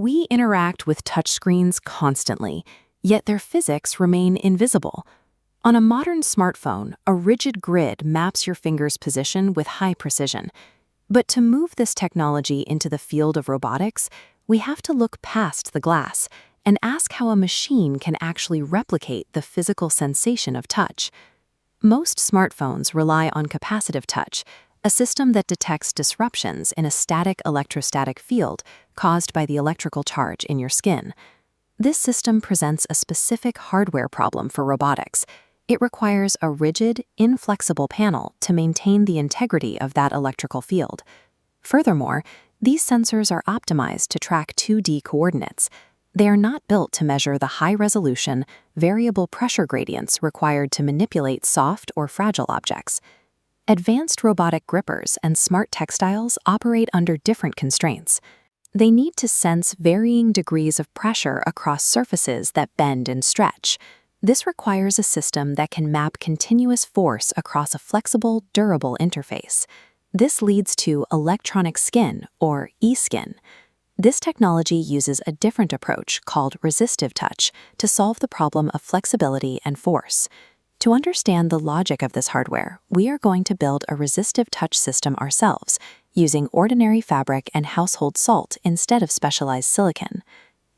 We interact with touchscreens constantly, yet their physics remain invisible. On a modern smartphone, a rigid grid maps your finger's position with high precision. But to move this technology into the field of robotics, we have to look past the glass and ask how a machine can actually replicate the physical sensation of touch. Most smartphones rely on capacitive touch, a system that detects disruptions in a static electrostatic field caused by the electrical charge in your skin. This system presents a specific hardware problem for robotics. It requires a rigid, inflexible panel to maintain the integrity of that electrical field. Furthermore, these sensors are optimized to track 2D coordinates. They are not built to measure the high-resolution, variable pressure gradients required to manipulate soft or fragile objects. Advanced robotic grippers and smart textiles operate under different constraints. They need to sense varying degrees of pressure across surfaces that bend and stretch. This requires a system that can map continuous force across a flexible, durable interface. This leads to electronic skin, or e-skin. This technology uses a different approach called resistive touch to solve the problem of flexibility and force. To understand the logic of this hardware, we are going to build a resistive touch system ourselves, using ordinary fabric and household salt instead of specialized silicon.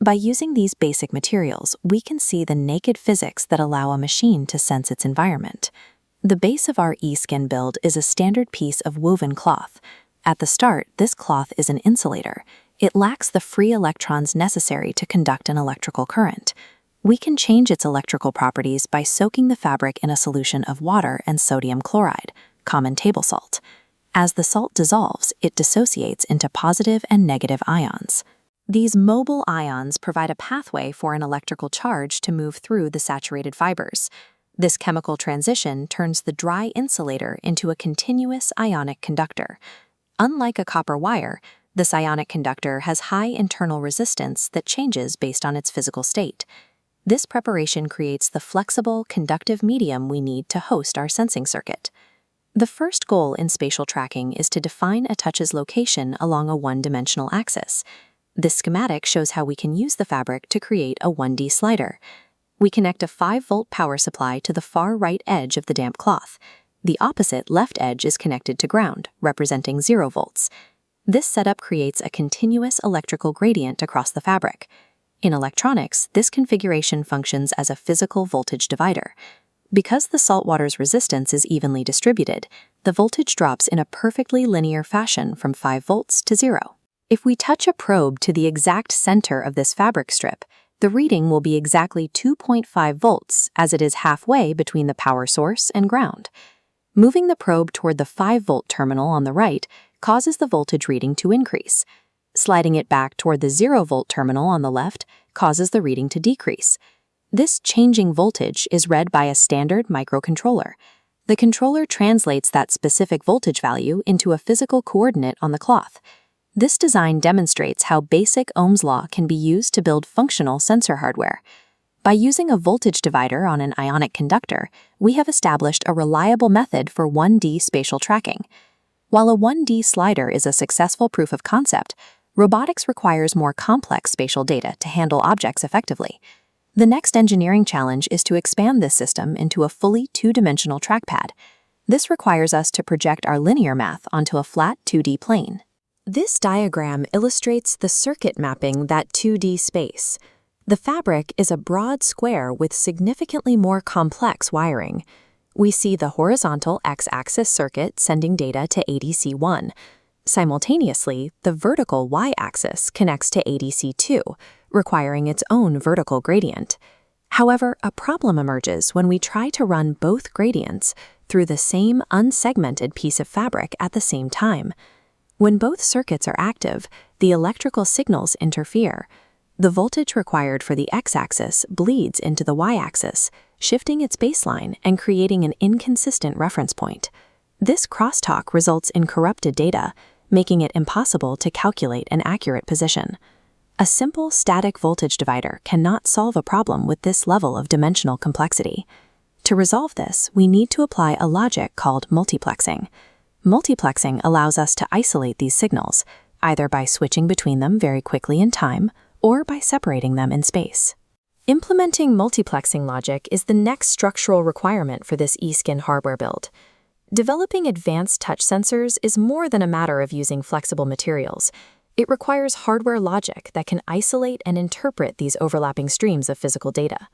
By using these basic materials, we can see the naked physics that allow a machine to sense its environment. The base of our e-skin build is a standard piece of woven cloth. At the start, this cloth is an insulator. It lacks the free electrons necessary to conduct an electrical current. We can change its electrical properties by soaking the fabric in a solution of water and sodium chloride, common table salt. As the salt dissolves, it dissociates into positive and negative ions. These mobile ions provide a pathway for an electrical charge to move through the saturated fibers. This chemical transition turns the dry insulator into a continuous ionic conductor. Unlike a copper wire, this ionic conductor has high internal resistance that changes based on its physical state. This preparation creates the flexible, conductive medium we need to host our sensing circuit. The first goal in spatial tracking is to define a touch's location along a one-dimensional axis. This schematic shows how we can use the fabric to create a 1D slider. We connect a 5-volt power supply to the far right edge of the damp cloth. The opposite left edge is connected to ground, representing 0 volts. This setup creates a continuous electrical gradient across the fabric. In electronics, this configuration functions as a physical voltage divider. Because the saltwater's resistance is evenly distributed, the voltage drops in a perfectly linear fashion from 5 volts to 0. If we touch a probe to the exact center of this fabric strip, the reading will be exactly 2.5 volts, as it is halfway between the power source and ground. Moving the probe toward the 5-volt terminal on the right causes the voltage reading to increase. Sliding it back toward the 0-volt terminal on the left causes the reading to decrease. This changing voltage is read by a standard microcontroller. The controller translates that specific voltage value into a physical coordinate on the cloth. This design demonstrates how basic Ohm's law can be used to build functional sensor hardware. By using a voltage divider on an ionic conductor, we have established a reliable method for 1D spatial tracking. While a 1D slider is a successful proof of concept, robotics requires more complex spatial data to handle objects effectively. The next engineering challenge is to expand this system into a fully 2-dimensional trackpad. This requires us to project our linear math onto a flat 2D plane. This diagram illustrates the circuit mapping that 2D space. The fabric is a broad square with significantly more complex wiring. We see the horizontal x-axis circuit sending data to ADC1. Simultaneously, the vertical y-axis connects to ADC2, requiring its own vertical gradient. However, a problem emerges when we try to run both gradients through the same unsegmented piece of fabric at the same time. When both circuits are active, the electrical signals interfere. The voltage required for the x-axis bleeds into the y-axis, shifting its baseline and creating an inconsistent reference point. This crosstalk results in corrupted data, making it impossible to calculate an accurate position. A simple static voltage divider cannot solve a problem with this level of dimensional complexity. To resolve this, we need to apply a logic called multiplexing. Multiplexing allows us to isolate these signals, either by switching between them very quickly in time or by separating them in space. Implementing multiplexing logic is the next structural requirement for this eSkin hardware build. Developing advanced touch sensors is more than a matter of using flexible materials. It requires hardware logic that can isolate and interpret these overlapping streams of physical data.